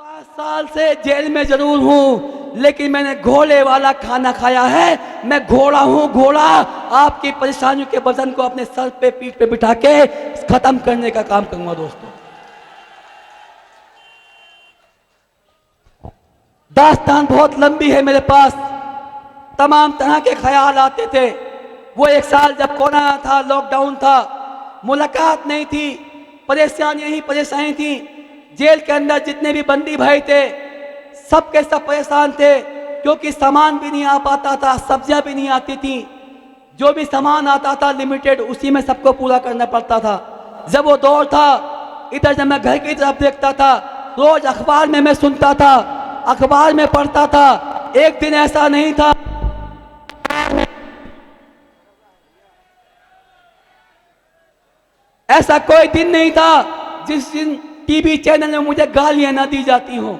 5 साल से जेल में जरूर हूं, लेकिन मैंने घोड़े वाला खाना खाया है। मैं घोड़ा हूं, घोड़ा। आपकी परेशानियों के वजन को अपने सर पे, पीठ पे बिठा के खत्म करने का काम करूंगा दोस्तों। दास्तान बहुत लंबी है मेरे पास। तमाम तरह के ख्याल आते थे। वो एक साल जब कोरोना था, लॉकडाउन था, मुलाकात नहीं थी, परेशानियां ही परेशानी थी। जेल के अंदर जितने भी बंदी भाई थे, सब के सब परेशान थे, क्योंकि सामान भी नहीं आ पाता था, सब्जियां भी नहीं आती थी। जो भी सामान आता था लिमिटेड, उसी में सबको पूरा करना पड़ता था। जब वो दौर था, इधर जब मैं घर की तरफ देखता था, रोज अखबार में मैं सुनता था, अखबार में पढ़ता था। एक दिन ऐसा नहीं था, ऐसा कोई दिन नहीं था जिस दिन टीवी चैनल में मुझे गालियां ना दी जाती हों।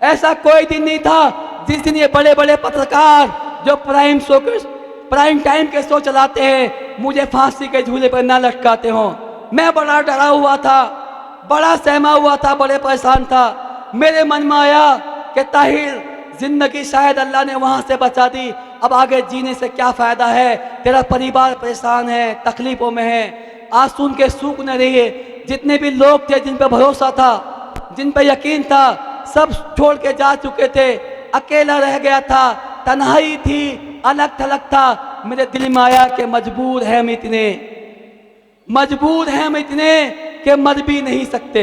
ऐसा कोई दिन नहीं था जिस दिन ये बड़े बड़े पत्रकार जो प्राइम टाइम के शो चलाते हैं, मुझे फांसी के झूले पर ना लटकाते हों। मैं बड़ा डरा हुआ था, बड़ा सहमा हुआ था, बड़े परेशान था। मेरे मन में आया कि ताहिर, जिंदगी शायद अल्लाह ने वहां से बचा दी, अब आगे जीने से क्या फायदा है। तेरा परिवार परेशान है, तकलीफों में है, आज सुन के सूख न रही है। जितने भी लोग थे, जिन पे भरोसा था, जिन पे यकीन था, सब छोड़ के जा चुके थे। अकेला रह गया था, तन्हाई थी, अलग थलग था। मेरे दिल में आया कि मजबूर हैं हम इतने कि मर भी नहीं सकते।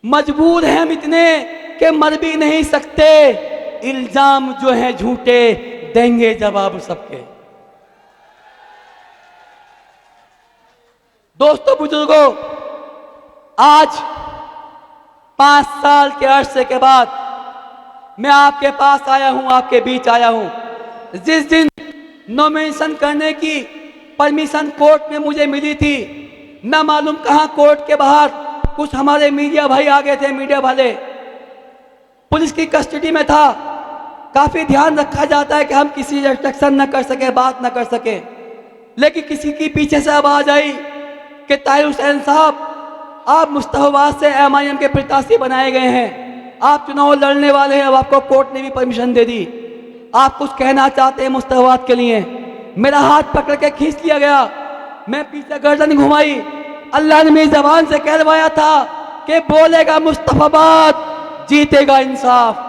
मजबूर हैं हम इतने कि मर भी नहीं सकते। इल्जाम जो है झूठे, देंगे जवाब सबके। दोस्तों, बुजुर्गों, आज 5 साल के अरसे के बाद मैं आपके पास आया हूं, आपके बीच आया हूं। जिस दिन नॉमिनेशन करने की परमिशन कोर्ट में मुझे मिली थी, न मालूम कहां कोर्ट के बाहर कुछ हमारे मीडिया भाई आ गए थे, मीडिया वाले। पुलिस की कस्टडी में था। काफी ध्यान रखा जाता है कि हम किसी रिस्ट्रिक्शन न कर सके, बात न कर सके, लेकिन किसी की पीछे से आवाज आई कि ताहिर हुसैन साहब, आप मुस्तफाबाद से MIM के प्रत्याशी बनाए गए हैं, आप चुनाव लड़ने वाले हैं। अब आपको कोर्ट ने भी परमिशन दे दी, आप कुछ कहना चाहते हैं मुस्तफाबाद के लिए। मेरा हाथ पकड़ के खींच लिया गया, मैं पीछे गर्दन घुमाई। अल्लाह ने मेरी जबान से कहलवाया था कि बोलेगा मुस्तफाबाद, जीतेगा इंसाफ।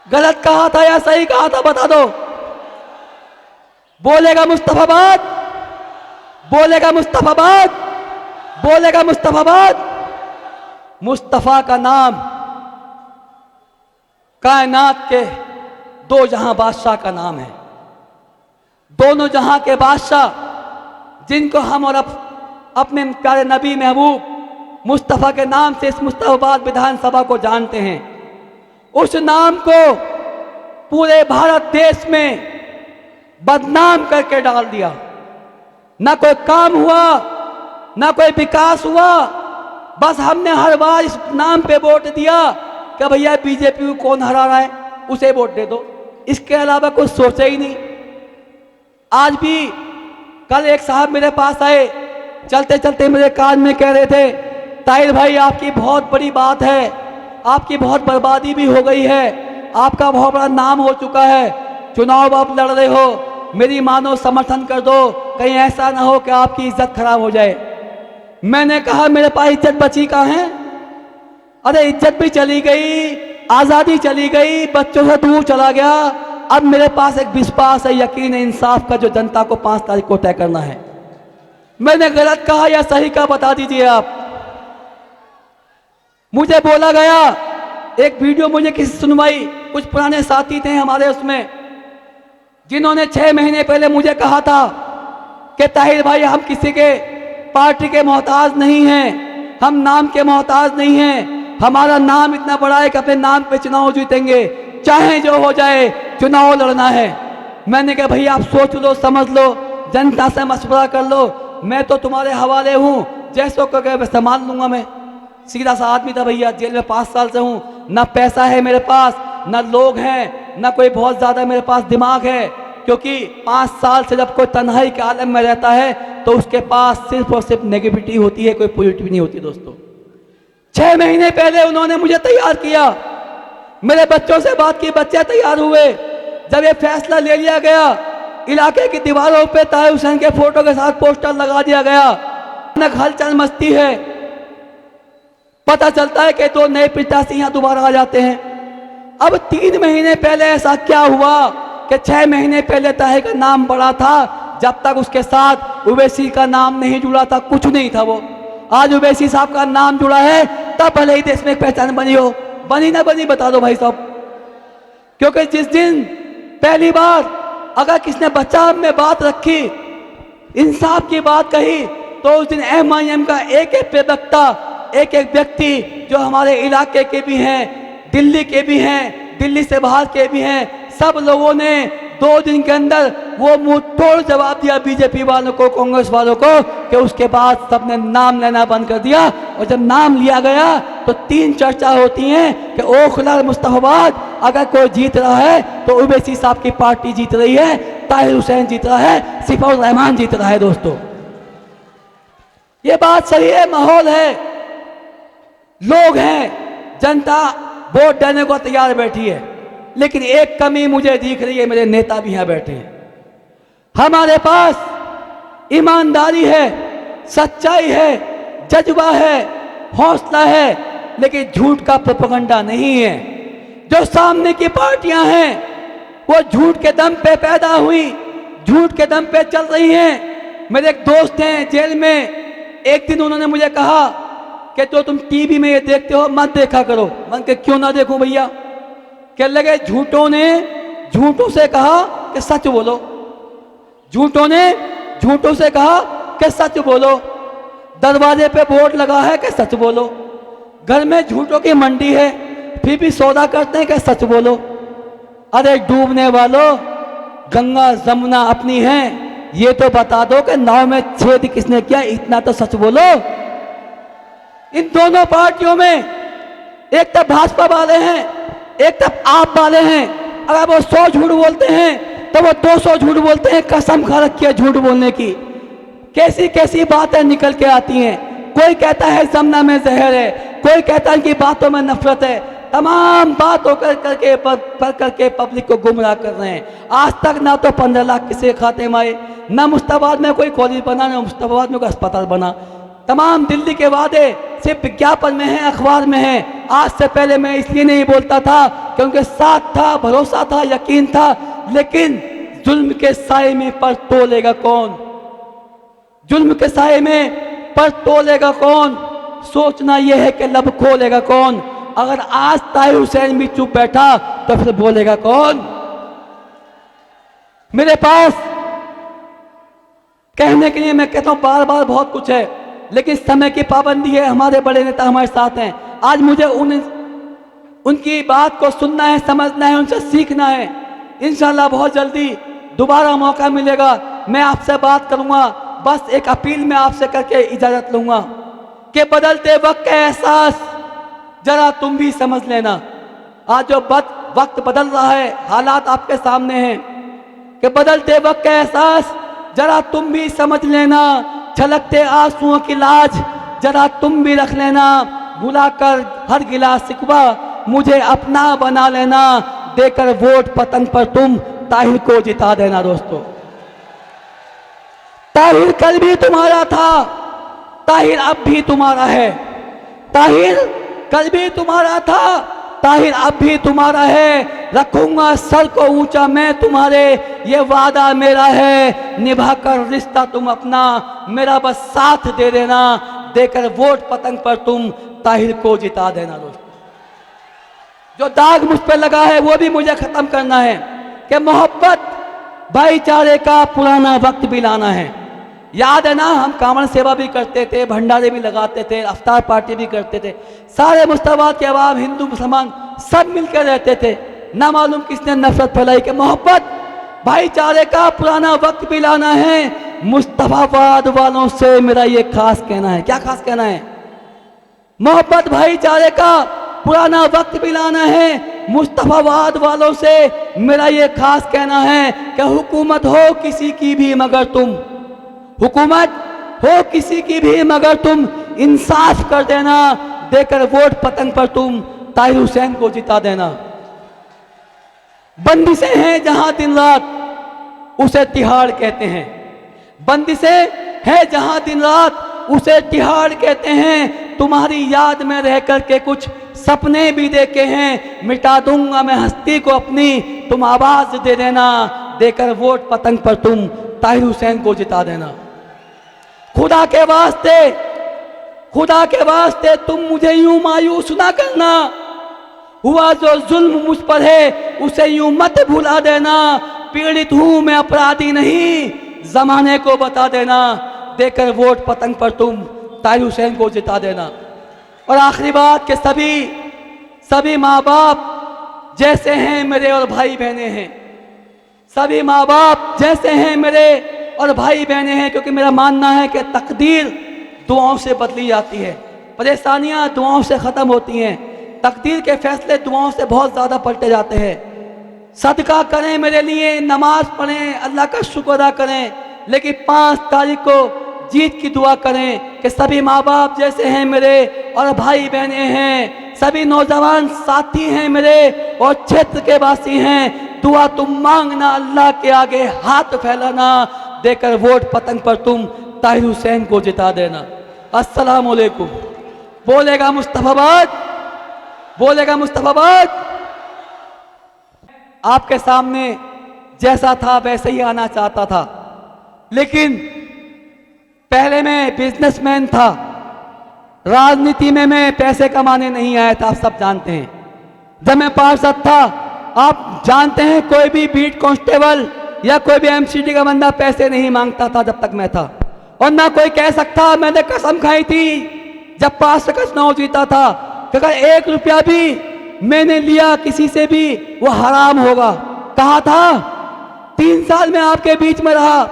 गलत कहा था या सही कहा था, बता दो। बोलेगा मुस्तफाबाद, बोलेगा मुस्तफाबाद, बोलेगा मुस्तफाबाद। मुस्तफा का नाम कायनात के 2 जहां बादशाह का नाम है। दोनों जहां के बादशाह, जिनको हम और अपने प्यारे नबी महबूब मुस्तफा के नाम से इस मुस्तफाबाद विधानसभा को जानते हैं, उस नाम को पूरे भारत देश में बदनाम करके डाल दिया। ना कोई काम हुआ, ना कोई विकास हुआ। बस हमने हर बार इस नाम पे वोट दिया कि भैया बीजेपी को कौन हरा रहा है, उसे वोट दे दो। इसके अलावा कुछ सोचा ही नहीं। आज भी कल एक साहब मेरे पास आए, चलते चलते मेरे कान में कह रहे थे, ताहिर भाई आपकी बहुत बड़ी बात है, आपकी बहुत बर्बादी भी हो गई है, आपका बहुत बड़ा नाम हो चुका है, चुनाव आप लड़ रहे हो, मेरी मानो समर्थन कर दो, कहीं ऐसा ना हो कि आपकी इज्जत खराब हो जाए। मैंने कहा मेरे पास इज्जत बची कहाँ है? अरे इज्जत भी चली गई, आज़ादी चली गई, बच्चों से दूर चला गया। अब मेरे पास एक विश्वास है, यकीन है इंसाफ का, जो जनता को 5 तारीख को तय करना है। मैंने गलत कहा या सही कहा, बता दीजिए आप। मुझे बोला गया, एक वीडियो मुझे किसी सुनवाई, कुछ पुराने साथी थे हमारे उसमें, जिन्होंने 6 महीने पहले मुझे कहा था कि ताहिर भाई हम किसी के पार्टी के मोहताज नहीं हैं, हम नाम के मोहताज नहीं हैं, हमारा नाम इतना बड़ा है कि अपने नाम पे चुनाव जीतेंगे, चाहे जो हो जाए, चुनाव लड़ना है। मैंने कहा भैया आप सोच लो, समझ लो, जनता से मशवरा कर लो, मैं तो तुम्हारे हवाले हूँ, जैसो कहे संभाल लूंगा। मैं सीधा सा आदमी था भैया, जेल में 5 साल से हूँ, ना पैसा है मेरे पास, ना लोग हैं, ना कोई बहुत ज़्यादा मेरे पास दिमाग है, क्योंकि 5 साल से जब कोई तन्हाई के आलम में रहता है तो उसके पास सिर्फ और सिर्फ नेगेटिविटी होती है, कोई पॉजिटिव नहीं होती। दोस्तों, 6 महीने पहले उन्होंने मुझे तैयार किया, मेरे बच्चों से बात की, बच्चे तैयार हुए। जब ये फैसला ले लिया गया, इलाके की दीवारों पे ताहिर हुसैन के फोटो के साथ पोस्टर लगा दिया गया। हलचल मचती है, पता चलता है कि 2 नए प्रत्याशी यहाँ दोबारा आ जाते हैं। अब 3 महीने पहले ऐसा क्या हुआ कि 6 महीने पहले ताहिर का नाम पड़ा था, जब तक उसके साथ उवैसी का नाम नहीं जुड़ा था कुछ नहीं था वो। आज उवैसी साहब का नाम जुड़ा है, तब भले ही देश में एक पहचान बनी हो, बनी ना बनी बता दो भाई साहब। क्योंकि जिस दिन पहली बार अगर किसने बचाव में बात रखी, इंसाफ की बात कही, तो उस दिन MIM का एक एक प्रवक्ता, एक एक व्यक्ति जो हमारे इलाके के भी हैं, दिल्ली के भी हैं, दिल्ली से बाहर के भी हैं, सब लोगों ने 2 दिन के अंदर वो मुंह तोड़ जवाब दिया बीजेपी वालों को, कांग्रेस वालों को, कि उसके बाद सबने नाम लेना बंद कर दिया। और जब नाम लिया गया तो 3 चर्चा होती हैं कि ओखला मुस्तफाबाद अगर कोई जीत रहा है तो उवैसी साहब की पार्टी जीत रही है, ताहिर हुसैन जीत रहा है, सिफाउर रहमान जीत रहा है। दोस्तों ये बात सही है, माहौल है, लोग हैं, जनता वोट देने को तैयार बैठी है। लेकिन एक कमी मुझे दिख रही है, मेरे नेता भी यहां बैठे हैं। हमारे पास ईमानदारी है, सच्चाई है, जज्बा है, हौसला है, लेकिन झूठ का प्रोपेगेंडा नहीं है। जो सामने की पार्टियां हैं वो झूठ के दम पे पैदा हुई, झूठ के दम पे चल रही हैं। मेरे एक दोस्त हैं जेल में, एक दिन उन्होंने मुझे कहा कि जो तुम टीवी में ये देखते हो मत देखा करो। मन के क्यों ना देखूं भैया? क्या लगे झूठों ने झूठों से कहा कि सच बोलो, झूठों ने झूठों से कहा कि सच बोलो, दरवाजे पे बोर्ड लगा है कि सच बोलो, घर में झूठों की मंडी है फिर भी सौदा करते हैं कि सच बोलो। अरे डूबने वालों, गंगा जमुना अपनी है, ये तो बता दो कि नाव में छेद किसने किया, इतना तो सच बोलो। इन दोनों पार्टियों में एक तरफ भाजपा वाले हैं, एक तरफ आप वाले हैं। अगर वो 100 झूठ बोलते हैं तो वो 200 झूठ बोलते हैं, कसम खा रखी है झूठ बोलने की। कैसी कैसी बातें निकल के आती हैं। कोई कहता है जमुना में जहर है, कोई कहता है कि बातों में नफरत है। तमाम बातों करके पब्लिक को गुमराह कर रहे हैं। आज तक ना तो 15 लाख किसे खाते माए, ना मुस्तफाबाद में कोई कॉलेज बना, ना मुस्तफाबाद में कोई अस्पताल बना। तमाम दिल्ली के वादे सिर्फ विज्ञापन में हैं, अखबार में हैं। आज से पहले मैं इसलिए नहीं बोलता था क्योंकि साथ था, भरोसा था, यकीन था। लेकिन जुल्म के साए में पर तोलेगा कौन? जुल्म के साए में पर तोलेगा कौन? सोचना यह है कि लब खोलेगा कौन? अगर आज ताहिर हुसैन भी चुप बैठा तो फिर बोलेगा कौन? मेरे पास कहने के लिए मैं कहता हूं बार बार बहुत कुछ है, लेकिन समय की पाबंदी है। हमारे बड़े नेता हमारे साथ हैं। आज मुझे उनकी बात को सुनना है, समझना है, उनसे सीखना है। इंशाल्लाह बहुत जल्दी दोबारा मौका मिलेगा, मैं आपसे बात करूंगा। बस एक अपील मैं आपसे करके इजाजत लूंगा कि बदलते वक्त का एहसास जरा तुम भी समझ लेना। आज जो वक्त बदल रहा है, हालात आपके सामने हैं, कि बदलते वक्त का एहसास जरा तुम भी समझ लेना। छलकते आंसुओं की लाज जरा तुम भी रख लेना। भुलाकर हर गिला शिकवा मुझे अपना बना लेना। देकर वोट पतंग पर तुम ताहिर को जिता देना। दोस्तों, ताहिर कल भी तुम्हारा था, ताहिर अब भी तुम्हारा है। ताहिर कल भी तुम्हारा था, ताहिर अब भी तुम्हारा है। रखूंगा सर को ऊंचा मैं तुम्हारे, ये वादा मेरा है। निभाकर रिश्ता तुम अपना, मेरा बस साथ दे देना। देकर वोट पतंग पर तुम ताहिर को जिता देना। दोस्तों, जो दाग मुझ पर लगा है वो भी मुझे खत्म करना है कि मोहब्बत भाईचारे का पुराना वक्त भी लाना है। याद है ना, हम कांवड़ सेवा भी करते थे, भंडारे भी लगाते थे, अफ्तार पार्टी भी करते थे। सारे मुस्तफाबाद के अवाम, हिंदू मुसलमान सब मिलकर रहते थे। ना मालूम किसने नफरत फैलाई कि मोहब्बत भाईचारे का पुराना वक्त भी लाना है। मुस्तफाबाद वालों से मेरा ये खास कहना है। क्या खास कहना है? मोहब्बत भाईचारे का पुराना वक्त भी लाना है। मुस्तफाबाद वालों से मेरा ये खास कहना है कि हुकूमत हो किसी की भी मगर तुम, हुकूमत हो किसी की भी मगर तुम इंसाफ कर देना। देकर वोट पतंग पर तुम ताहिर हुसैन को जिता देना। बंदिशें हैं जहां दिन रात उसे तिहाड़ कहते हैं, बंदिशें हैं जहां दिन रात उसे तिहाड़ कहते हैं। तुम्हारी याद में रह कर के कुछ सपने भी देखे हैं, मिटा दूंगा मैं हस्ती को अपनी, तुम आवाज दे देना, देकर वोट पतंग पर तुम ताहिर हुसैन को जिता देना। खुदा के वास्ते, खुदा के वास्ते तुम मुझे यूं मायूस ना करना, हुआ जो जुल्म मुझ पर है उसे यूं मत भुला देना। पीड़ित हूं मैं, अपराधी नहीं, जमाने को बता देना, देकर वोट पतंग पर तुम ताहिर हुसैन को जिता देना। और आखिरी बात कि सभी माँ बाप जैसे हैं मेरे और भाई बहने हैं, सभी माँ बाप जैसे हैं मेरे और भाई बहने हैं, क्योंकि मेरा मानना है कि तकदीर दुआओं से बदली जाती है, परेशानियां दुआओं से ख़त्म होती हैं, तकदीर के फैसले दुआओं से बहुत ज़्यादा पलटे जाते हैं। सदका करें मेरे लिए, नमाज पढ़ें, अल्लाह का शुक्र अदा करें, लेकिन 5 तारीख को जीत की दुआ करें कि सभी माँ बाप जैसे हैं मेरे और भाई बहने हैं, सभी नौजवान साथी हैं मेरे और क्षेत्र के वासी हैं। दुआ तुम मांगना, अल्लाह के आगे हाथ फैलाना, देकर वोट पतंग पर तुम ताहिर हुसैन को जिता देना। अस्सलाम वालेकुम। बोलेगा मुस्तफाबाद, बोलेगा मुस्तफाबाद। आपके सामने जैसा था वैसे ही आना चाहता था, लेकिन पहले मैं बिजनेसमैन था, राजनीति में मैं पैसे कमाने नहीं आया था, आप सब जानते हैं। जब मैं पार्षद था, आप जानते हैं, कोई भी बीट कांस्टेबल या कोई भी एमसीडी का बंदा पैसे नहीं मांगता था जब तक मैं था, और ना कोई कह सकता। मैंने कसम खाई थी जब पार्षद का चुनाव जीता था कि अगर 1 रुपया भी मैंने लिया किसी से भी वो हराम होगा। कहा था, 3 साल में आपके बीच में रहा,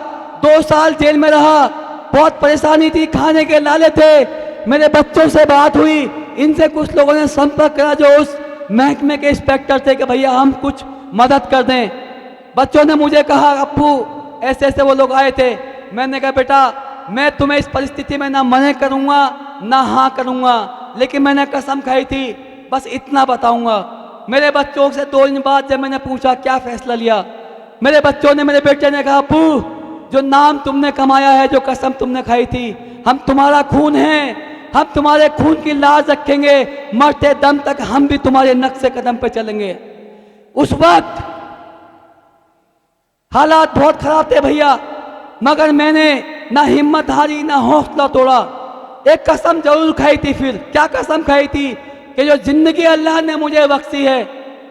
2 साल जेल में रहा, बहुत परेशानी थी, खाने के लाले थे। मेरे बच्चों से बात हुई, इनसे कुछ लोगों ने संपर्क करा जो उस महकमे के इंस्पेक्टर थे कि भैया हम कुछ मदद कर दें। बच्चों ने मुझे कहा, अप्पू ऐसे ऐसे वो लोग आए थे। मैंने कहा बेटा मैं तुम्हें इस परिस्थिति में ना मना करूँगा ना हाँ करूँगा, लेकिन मैंने कसम खाई थी बस इतना बताऊँगा। मेरे बच्चों से 2 दिन बाद जब मैंने पूछा क्या फैसला लिया, मेरे बच्चों ने, मेरे बेटे ने कहा, अप्पू जो नाम तुमने कमाया है, जो कसम तुमने खाई थी, हम तुम्हारा खून हैं, हम तुम्हारे खून की लाज रखेंगे, मरते दम तक हम भी तुम्हारे नक्शे कदम पे चलेंगे। उस वक्त हालात बहुत खराब थे भैया, मगर मैंने ना हिम्मत हारी ना हौसला तोड़ा। एक कसम जरूर खाई थी। फिर क्या कसम खाई थी कि जो जिंदगी अल्लाह ने मुझे बख्शी है,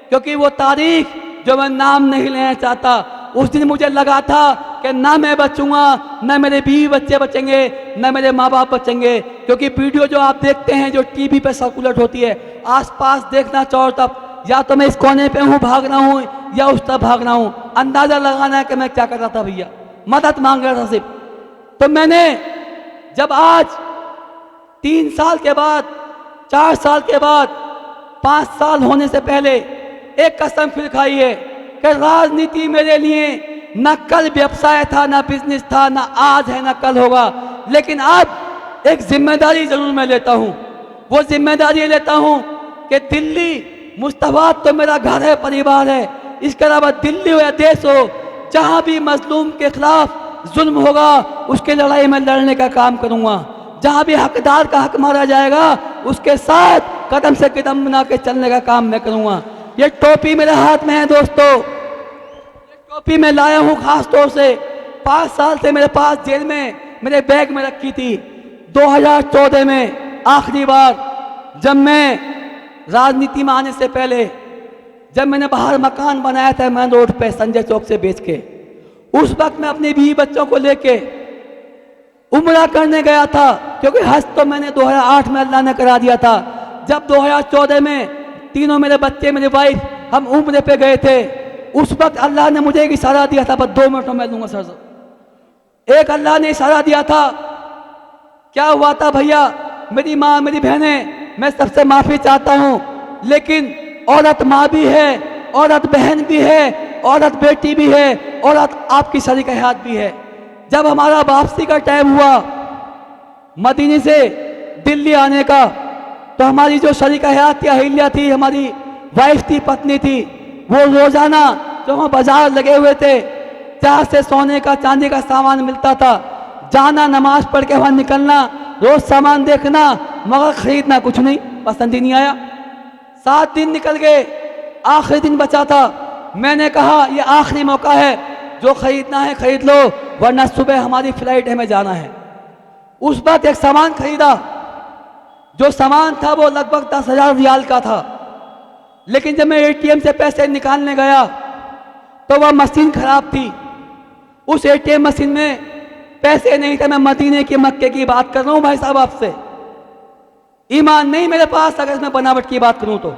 क्योंकि वो तारीख जो मैं नाम नहीं लेना चाहता, उस दिन मुझे लगा था कि ना मैं बचूंगा, ना मेरे बीवी बच्चे बचेंगे, ना मेरे माँ बाप बचेंगे। क्योंकि वीडियो जो आप देखते हैं, जो टीवी पे सर्कुलेट होती है, आसपास देखना चाहो तब या तो मैं इस कोने पे हूँ भाग रहा हूँ या उस तरफ भाग रहा हूँ। अंदाजा लगाना है कि मैं क्या कर रहा था भैया, मदद मांग रहा था सिर्फ। तो मैंने जब आज 3 साल के बाद, 4 साल के बाद, 5 साल होने से पहले एक कसम फिर खाई है कि राजनीति मेरे लिए न कल व्यवसाय था, ना बिजनेस था, ना आज है ना कल होगा, लेकिन अब एक जिम्मेदारी जरूर मैं लेता हूँ। वो जिम्मेदारी लेता हूँ कि दिल्ली मुस्तफाबाद तो मेरा घर है, परिवार है, इसके अलावा दिल्ली हो या देश हो, जहाँ भी मजलूम के खिलाफ जुल्म होगा उसके लड़ाई में लड़ने का काम करूँगा। जहाँ भी हकदार का हक मारा जाएगा उसके साथ कदम से कदम बना के चलने का काम मैं करूँगा। ये टोपी मेरे हाथ में है दोस्तों, ये टोपी मैं लाया हूँ खास तौर से। 5 साल से मेरे पास जेल में मेरे बैग में रखी थी। 2014 में आखिरी बार जब मैं राजनीति में आने से पहले, जब मैंने बाहर मकान बनाया था मेन रोड पे संजय चौक से बेच के, उस वक्त मैं अपने बीवी बच्चों को लेके उम्रा करने गया था, क्योंकि हज तो मैंने 2008 में अल्लाह ने करा दिया था। जब 2014 में तीनों मेरे बच्चे, मेरी वाइफ, हम उम्रे पे गए थे, उस वक्त अल्लाह ने मुझे एक इशारा दिया था, बस 2 मिनट में दूंगा सर। एक अल्लाह ने इशारा दिया था, क्या हुआ था भैया, मेरी माँ, मेरी बहनें, मैं सबसे माफ़ी चाहता हूँ, लेकिन औरत माँ भी है, औरत बहन भी है, औरत बेटी भी है, औरत आपकी शरीक हयात भी है। जब हमारा वापसी का टाइम हुआ मदीने से दिल्ली आने का, तो हमारी जो शरीका हयात थी, अहिल्या थी, हमारी वाइफ थी, पत्नी थी, वो रोजाना जो वहाँ बाजार लगे हुए थे जहाँ से सोने का चांदी का सामान मिलता था, जाना, नमाज पढ़ के वहाँ निकलना, रोज सामान देखना, मगर खरीदना कुछ नहीं, पसंद ही नहीं आया। 7 दिन निकल गए, आखिरी दिन बचा था। मैंने कहा ये आखिरी मौका है, जो खरीदना है खरीद लो, वरना सुबह हमारी फ्लाइट हमें जाना है। उस वक्त एक सामान खरीदा, जो सामान था वो लगभग 10,000 रियाल का था। लेकिन जब मैं एटीएम से पैसे निकालने गया तो वह मशीन खराब थी। उस एटीएम मशीन में पैसे नहीं थे। मैं मदीने की, मक्के की बात कर रहा हूँ भाई साहब आपसे। ईमान नहीं मेरे पास, अगर मैं बनावट की बात करूं तो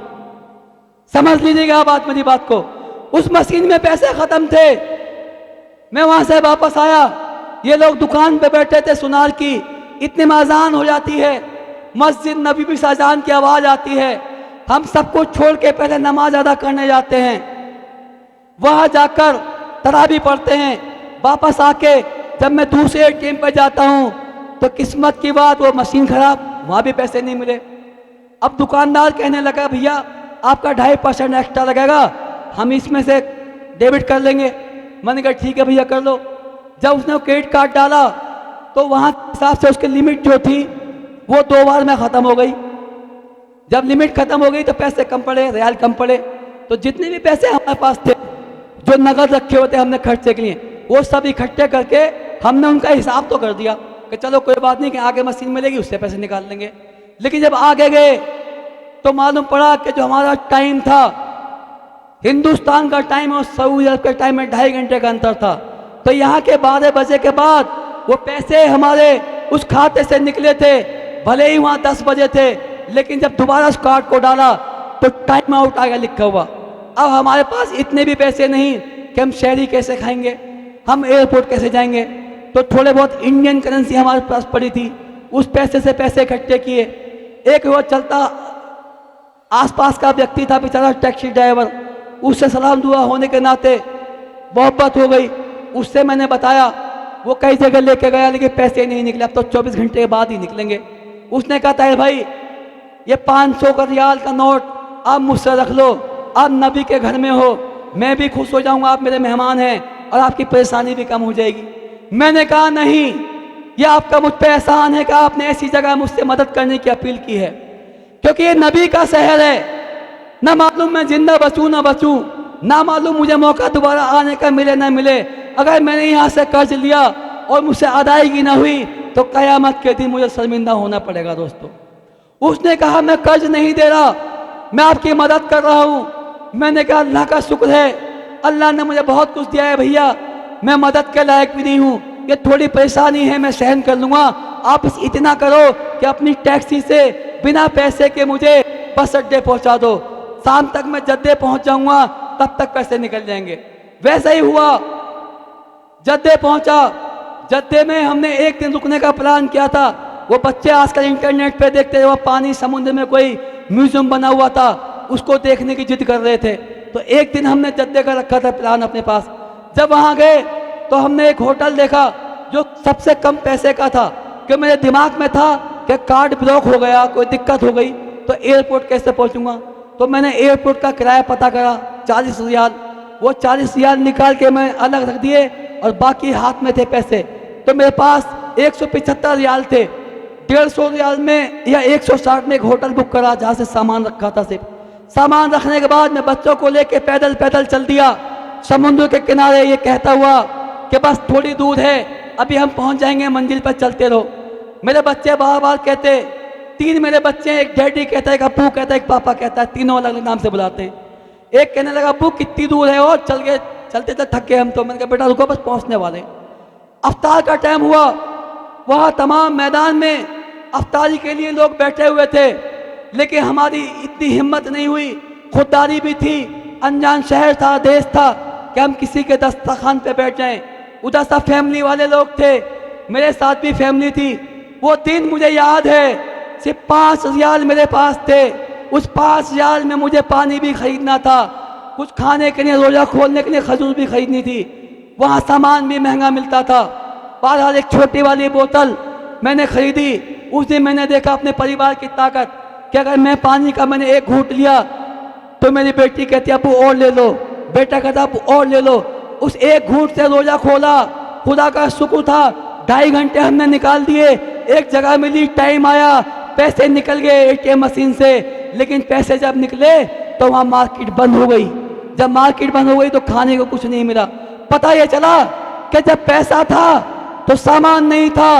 समझ लीजिएगा आप बात, मेरी बात को। उस मशीन में पैसे खत्म थे। मैं वहां से वापस आया, ये लोग दुकान पे बैठे थे सुनार की, इतने में अजान हो जाती है, मस्जिद नबी से अजान की आवाज आती है। हम सबको छोड़ के पहले नमाज अदा करने जाते हैं, वहां जाकर तरावी पढ़ते हैं। वापस आके जब मैं दूसरे एटीएम पर जाता हूं तो किस्मत की बात, वो मशीन खराब, वहां भी पैसे नहीं मिले। अब दुकानदार कहने लगा भैया आपका 2.5% एक्स्ट्रा लगेगा, हम इसमें से डेबिट कर लेंगे। मैंने कहा ठीक है भैया कर लो। जब उसने क्रेडिट कार्ड डाला तो वहां हिसाब से उसकी लिमिट जो थी वो 2 बार में ख़त्म हो गई। जब लिमिट ख़त्म हो गई तो पैसे कम पड़े, रियाल कम पड़े। तो जितने भी पैसे हमारे पास थे जो नगद रखे होते हमने खर्चे के लिए, वो सब इकट्ठे करके हमने उनका हिसाब तो कर दिया कि चलो कोई बात नहीं कि आगे मशीन मिलेगी उससे पैसे निकाल लेंगे। लेकिन जब आगे गए तो मालूम पड़ा कि जो हमारा टाइम था, हिंदुस्तान का टाइम और सऊदी अरब के टाइम में 2.5 घंटे का अंतर था। तो यहाँ के 12 बजे के बाद वो पैसे हमारे उस खाते से निकले थे, भले ही वहाँ 10 बजे थे, लेकिन जब दोबारा उस कार्ड को डाला तो टाइम आउट आ गया लिखा हुआ। अब हमारे पास इतने भी पैसे नहीं कि हम शहरी कैसे खाएंगे, हम एयरपोर्ट कैसे जाएंगे। तो थोड़े बहुत इंडियन करेंसी हमारे पास पड़ी थी, उस पैसे से पैसे इकट्ठे किए। एक वो चलता आसपास का व्यक्ति था बेचारा टैक्सी ड्राइवर, उससे सलाम दुआ होने के नाते मोहब्बत हो गई। उससे मैंने बताया, वो कई जगह लेके गया लेकिन पैसे नहीं निकले, अब तो 24 घंटे के बाद ही निकलेंगे। उसने कहा था भाई ये 500 का रियाल का नोट आप मुझसे रख लो, आप नबी के घर में हो, मैं भी खुश हो जाऊंगा, आप मेरे मेहमान हैं और आपकी परेशानी भी कम हो जाएगी। मैंने कहा नहीं, ये आपका मुझ पर एहसान है कि आपने ऐसी जगह मुझसे मदद करने की अपील की है, क्योंकि ये नबी का शहर है। ना मालूम मैं जिंदा बचूं ना बचूं, ना मालूम मुझे मौका दोबारा आने का मिले ना मिले। अगर मैंने यहाँ से कर्ज लिया और मुझसे अदायगी ना हुई तो कयामत के दिन मुझे शर्मिंदा होना पड़ेगा। दोस्तों, उसने कहा मैं कर्ज नहीं दे रहा, मैं आपकी मदद कर रहा हूँ। मैंने कहा अल्लाह का शुक्र है, अल्लाह ने मुझे बहुत कुछ दिया है भैया, मैं मदद के लायक भी नहीं हूँ, ये थोड़ी परेशानी है मैं सहन कर लूँगा। आप बस इतना करो कि अपनी टैक्सी से बिना पैसे के मुझे बस अड्डे पहुँचा दो, शाम तक मैं जद्दे पहुँच जाऊँगा, तब तक पैसे निकल जाएंगे। वैसा ही हुआ, जद्दे पहुँचा। जद्दे में हमने एक दिन रुकने का प्लान किया था। वो बच्चे आजकल इंटरनेट पे देखते हैं, वो पानी समुद्र में कोई म्यूजियम बना हुआ था, उसको देखने की जिद कर रहे थे। तो एक दिन हमने जद्दे का रखा था प्लान अपने पास। जब वहाँ गए तो हमने एक होटल देखा जो सबसे कम पैसे का था, कि मेरे दिमाग में था कि कार्ड ब्लॉक हो गया, कोई दिक्कत हो गई तो एयरपोर्ट कैसे पहुँचूँगा। तो मैंने एयरपोर्ट का किराया पता करा, 40 रियाल। वो 40 रियाल निकाल के मैं अलग रख दिए और बाकी हाथ में थे पैसे। तो मेरे पास 175 रियाल थे। 150 रियाल में या 160 में एक होटल बुक करा जहाँ से सामान रखा था। सिर्फ सामान रखने के बाद मैं बच्चों को लेके पैदल पैदल चल दिया समुद्र के किनारे, ये कहता हुआ कि बस थोड़ी दूर है, अभी हम पहुँच जाएंगे, मंजिल पर चलते रहो। मेरे बच्चे बार बार कहते, 3 मेरे बच्चे, एक डैडी कहता है, एक अब्बू कहता है, एक पापा कहता है, तीनों अलग अलग नाम से बुलाते हैं। एक कहने लगा अब्बू कितनी दूर है, और चल गए, चलते चलते थक गए हम तो। मैंने कहा बेटा रुको, बस पहुँचने वाले। अफ्तार का टाइम हुआ, वहाँ तमाम मैदान में अफ्तारी के लिए लोग बैठे हुए थे, लेकिन हमारी इतनी हिम्मत नहीं हुई, खुददारी भी थी, अनजान शहर था, देश था, कि हम किसी के दस्तरखान पे बैठ जाएं। उधर सब फैमिली वाले लोग थे, मेरे साथ भी फैमिली थी। वो दिन मुझे याद है, सिर्फ 5 रियाल मेरे पास थे। उस 5 रियाल में मुझे पानी भी खरीदना था, कुछ खाने के लिए, रोजा खोलने के लिए खजूर भी खरीदनी थी। वहाँ सामान भी महंगा मिलता था। बहरहाल एक छोटी वाली बोतल मैंने खरीदी। उस दिन मैंने देखा अपने परिवार की ताकत। कि अगर मैं पानी का मैंने एक घूंट लिया तो मेरी बेटी कहती अबू और ले लो, बेटा कहता अबू और ले लो। उस एक घूंट से रोजा खोला, खुदा का शुक्र था 2.5 घंटे हमने निकाल दिए, एक जगह मिली, टाइम आया, पैसे निकल गए एटीएम मशीन से। लेकिन पैसे जब निकले तो वहाँ मार्केट बंद हो गई। जब मार्केट बंद हो गई तो खाने को कुछ नहीं मिला। पता ये चला कि जब पैसा था तो सामान नहीं था,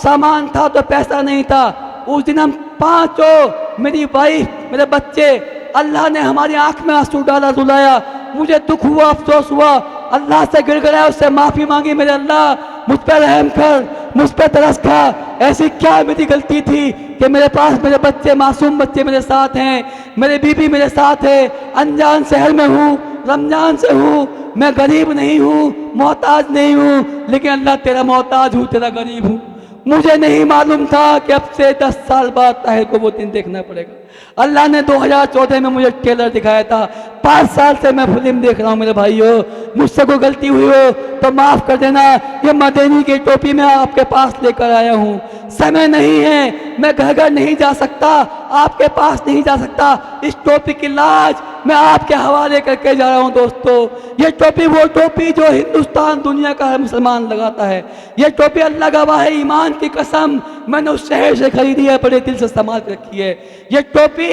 सामान था तो पैसा नहीं था। उस दिन हम पांचों, मेरी वाइफ, मेरे बच्चे, अल्लाह ने हमारी आंख में आंसू डाला, रुलाया। मुझे दुख हुआ, अफसोस हुआ, अल्लाह से गिड़गिड़ाया, उससे माफ़ी मांगी, मेरे अल्लाह मुझ पर रहम कर, मुझ पर तरस खा। ऐसी क्या मेरी गलती थी कि मेरे पास मेरे बच्चे, मासूम बच्चे मेरे साथ हैं, मेरे बीबी मेरे साथ है, अनजान शहर में हूँ, रमजान से हूँ, मैं गरीब नहीं हूँ, मोहताज नहीं हूँ, लेकिन अल्लाह तेरा मोहताज हूँ, तेरा गरीब हूँ। मुझे नहीं मालूम था कि अब से 10 साल बाद ताहिर को वो दिन देखना पड़ेगा। अल्लाह ने 2014 में मुझे ट्रेलर दिखाया था। 5 साल से मैं फिल्म देख रहा हूँ मेरे भाइयों। मुझसे कोई गलती हुई हो तो माफ़ कर देना। ये मदीने की टोपी मैं आपके पास लेकर आया हूँ। समय नहीं है, मैं घर घर नहीं जा सकता, आपके पास नहीं जा सकता। इस टोपी की लाज मैं आपके हवाले करके जा रहा हूँ दोस्तों। ये टोपी वो टोपी जो हिंदुस्तान दुनिया का हर मुसलमान लगाता है। ये टोपी अल्लाह गवाह है, ईमान की कसम, मैंने उस शहर से खरीदी है, बड़े दिल से संभाल के रखी है। ये टोपी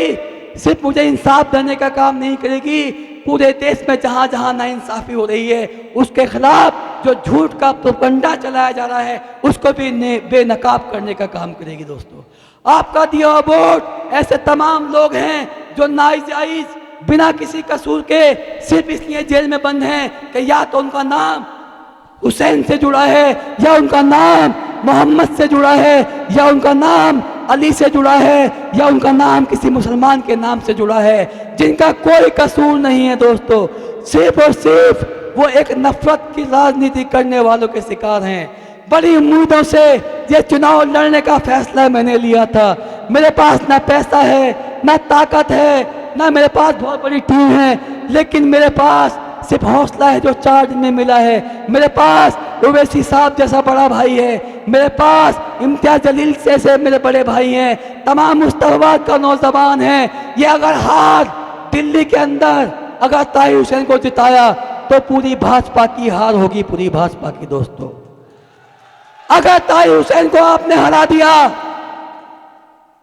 सिर्फ मुझे इंसाफ देने का काम नहीं करेगी, पूरे देश में जहाँ जहाँ नाइंसाफ़ी हो रही है उसके खिलाफ जो झूठ का प्रोपगंडा चलाया जा रहा है उसको भी बेनकाब करने का काम करेगी दोस्तों। आपका दिया हुआ वोट, ऐसे तमाम लोग हैं जो नाजायज बिना किसी कसूर के सिर्फ इसलिए जेल में बंद हैं कि या तो उनका नाम हुसैन से जुड़ा है, या उनका नाम मोहम्मद से जुड़ा है, या उनका नाम अली से जुड़ा है, या उनका नाम किसी मुसलमान के नाम से जुड़ा है, जिनका कोई कसूर नहीं है दोस्तों। सिर्फ और सिर्फ वो एक नफरत की राजनीति करने वालों के शिकार हैं। बड़ी उम्मीदों से ये चुनाव लड़ने का फैसला मैंने लिया था। मेरे पास ना पैसा है, ना ताकत है, ना मेरे पास बहुत बड़ी टीम है, लेकिन मेरे पास सिर्फ हौसला है जो 4 दिन में मिला है। मेरे पास ओवैसी साहब जैसा बड़ा भाई है, मेरे पास इम्तियाज जलील जैसे मेरे बड़े भाई हैं, तमाम मुस्तफाबाद का नौजवान है। ये अगर हार दिल्ली के अंदर अगर ताहिर हुसैन को जिताया तो पूरी भाजपा की हार होगी, पूरी भाजपा की दोस्तों। अगर ताहिर हुसैन को आपने हरा दिया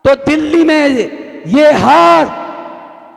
तो दिल्ली में ये हार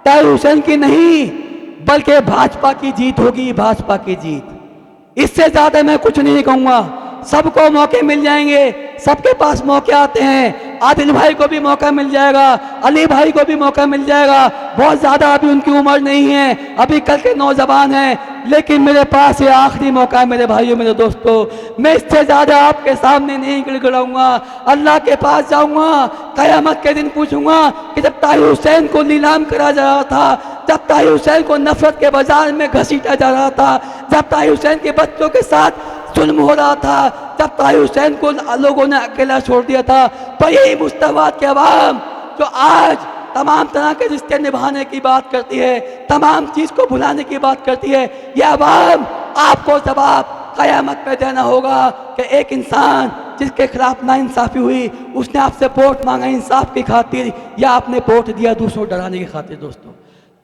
ताहिर हुसैन की नहीं बल्कि भाजपा की जीत होगी, भाजपा की जीत। इससे ज्यादा मैं कुछ नहीं कहूंगा। सबको मौके मिल जाएंगे, सबके पास मौके आते हैं। आदिल भाई को भी मौका मिल जाएगा, अली भाई को भी मौका मिल जाएगा। बहुत ज़्यादा अभी उनकी उम्र नहीं है, अभी कल के नौजवान हैं, लेकिन मेरे पास ये आखिरी मौका है मेरे भाइयों, मेरे दोस्तों। मैं इससे ज़्यादा आपके सामने नहीं गिड़गिड़ाऊंगा। अल्लाह के पास जाऊंगा, क़यामत के दिन पूछूंगा कि जब ताहिर हुसैन को नीलाम करा जा रहा था, जब ताहिर हुसैन को नफरत के बाजार में घसीटा जा रहा था, जब ताहिर हुसैन के बच्चों के साथ जुल्म हो रहा था, जब ताहिर हुसैन को लोगों ने अकेला छोड़ दिया था, तो यही मुस्तफाबाद के अवाम जो आज तमाम तरह के रिश्ते निभाने की बात करती है, तमाम चीज़ को भुलाने की बात करती है, यह अवाम आपको जवाब क़यामत पे देना होगा कि एक इंसान जिसके खिलाफ नाइंसाफ़ी हुई, उसने आपसे वोट मांगा इंसाफ की खातिर, या आपने वोट दिया दूसरों डराने की खातिर। दोस्तों,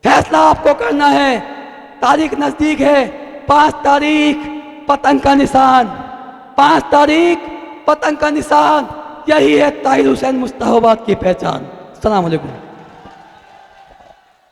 फैसला आपको करना है। तारीख नज़दीक है, 5 तारीख पतंग का निशान, 5 तारीख पतंग का निशान, यही है ताहिर हुसैन मुस्तफाबाद की पहचान। अस्सलाम वालेकुम।